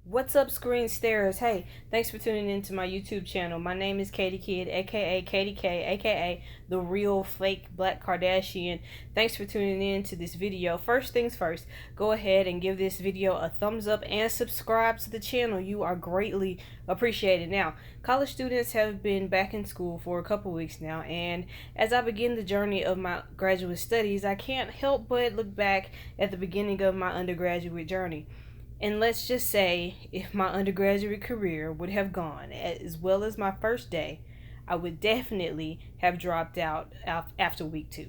What's up, screen starers? Hey, thanks for tuning in to my YouTube channel. My name is Katie Kid, aka Katie K, aka the real fake Black Kardashian. Thanks for tuning in to this video. First things first, go ahead and give this video a thumbs up and subscribe to the channel. You are greatly appreciated. Now, college students have been back in school for a couple weeks now, and as I begin the journey of my graduate studies, I can't help but look back at the beginning of my undergraduate journey. And let's just say, if my undergraduate career would have gone as well as my first day, I would definitely have dropped out after week 2.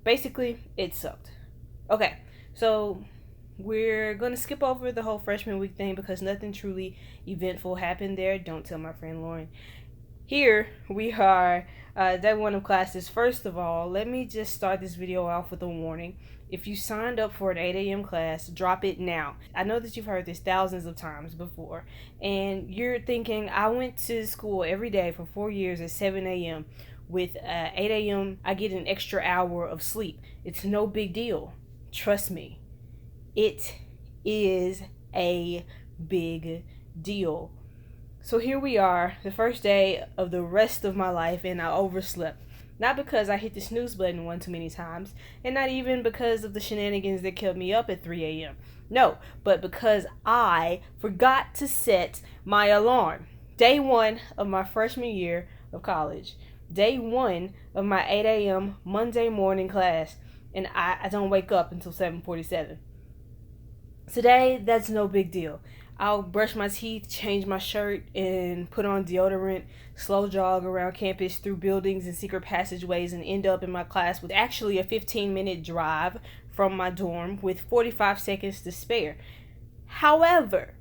Basically, it sucked. Okay, so we're going to skip over the whole freshman week thing because nothing truly eventful happened there. Don't tell my friend Lauren. Here we are, day 1 of classes. First of all, let me just start this video off with a warning. If you signed up for an 8 a.m. class, drop it now. I know that you've heard this thousands of times before, and you're thinking, I went to school every day for 4 years at 7 a.m. With 8 a.m., I get an extra hour of sleep. It's no big deal. Trust me. It is a big deal. So here we are, the first day of the rest of my life, and I overslept. Not because I hit the snooze button one too many times, and not even because of the shenanigans that kept me up at 3 a.m. No, but because I forgot to set my alarm. Day 1 of my freshman year of college. Day 1 of my 8 a.m. Monday morning class, and I don't wake up until 7:47. Today, that's no big deal. I'll brush my teeth, change my shirt, and put on deodorant, slow jog around campus through buildings and secret passageways, and end up in my class with actually a 15-minute drive from my dorm with 45 seconds to spare. However,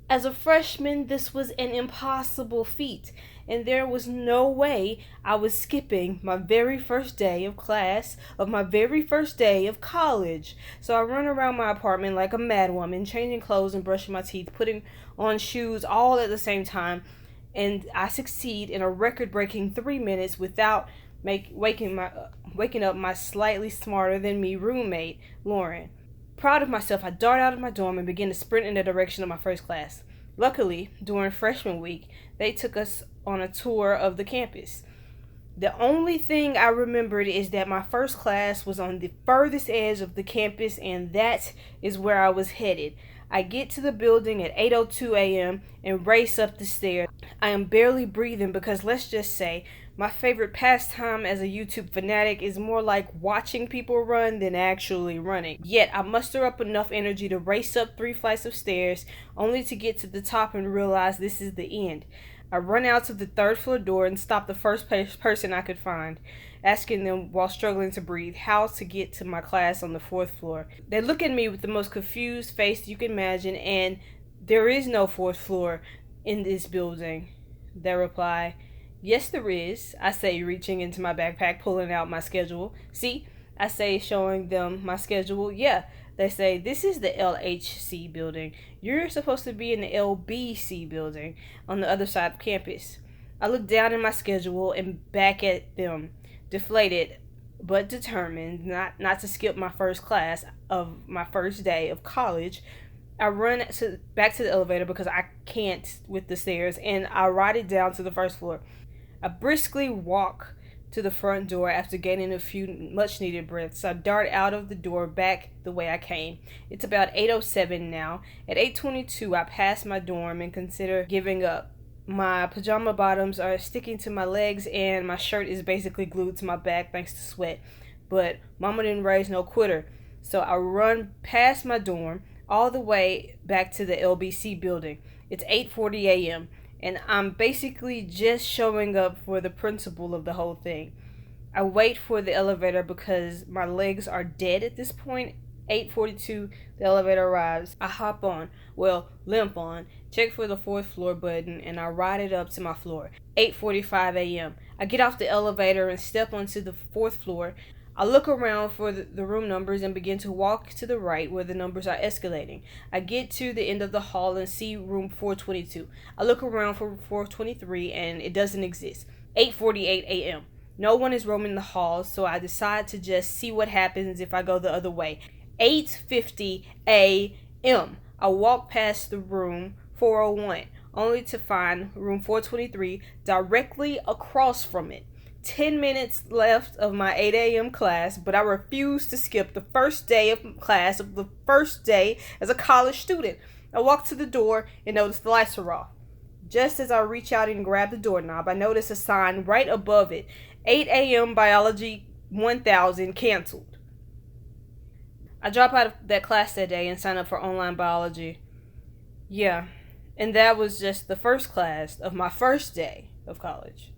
as a freshman, this was an impossible feat, and there was no way I was skipping my very first day of class of my very first day of college. So I run around my apartment like a madwoman, changing clothes and brushing my teeth, putting on shoes all at the same time, and I succeed in a record-breaking 3 minutes without waking up my slightly smarter than me roommate, Lauren. Proud of myself, I dart out of my dorm and begin to sprint in the direction of my first class. Luckily, during freshman week, they took us on a tour of the campus. The only thing I remembered is that my first class was on the furthest edge of the campus, and that is where I was headed. I get to the building at 8:02 a.m. and race up the stairs. I am barely breathing because, let's just say, my favorite pastime as a YouTube fanatic is more like watching people run than actually running. Yet, I muster up enough energy to race up 3 flights of stairs, only to get to the top and realize this is the end. I run out to the 3rd floor door and stop the first person I could find, asking them while struggling to breathe how to get to my class on the 4th floor. They look at me with the most confused face you can imagine, and there is no 4th floor in this building. They reply, yes, there is, I say, reaching into my backpack, pulling out my schedule. See, I say, showing them my schedule. Yeah, they say, this is the LHC building. You're supposed to be in the LBC building on the other side of campus. I look down at my schedule and back at them, deflated but determined not to skip my first class of my first day of college. I run back to the elevator because I can't with the stairs, and I ride it down to the 1st floor. I briskly walk to the front door after gaining a few much-needed breaths. I dart out of the door back the way I came. It's about 8:07 now. At 8:22, I pass my dorm and consider giving up. My pajama bottoms are sticking to my legs, and my shirt is basically glued to my back thanks to sweat. But mama didn't raise no quitter, so I run past my dorm all the way back to the LBC building. It's 8:40 a.m. and I'm basically just showing up for the principle of the whole thing. I wait for the elevator because my legs are dead at this point. 8:42, the elevator arrives. I hop on, limp on, check for the 4th floor button, and I ride it up to my floor. 8:45 a.m. I get off the elevator and step onto the 4th floor. I look around for the room numbers and begin to walk to the right where the numbers are escalating. I get to the end of the hall and see room 422. I look around for 423 and it doesn't exist. 8:48 a.m. No one is roaming the halls, so I decide to just see what happens if I go the other way. 8:50 a.m. I walk past the room 401, only to find room 423 directly across from it. 10 minutes left of my 8 a.m. class, but I refused to skip the first day of class, of the first day as a college student. I walked to the door and noticed the lights were off. Just as I reach out and grab the doorknob, I notice a sign right above it, 8 a.m. Biology 1000 canceled. I drop out of that class that day and sign up for online biology. Yeah, and that was just the first class of my first day of college.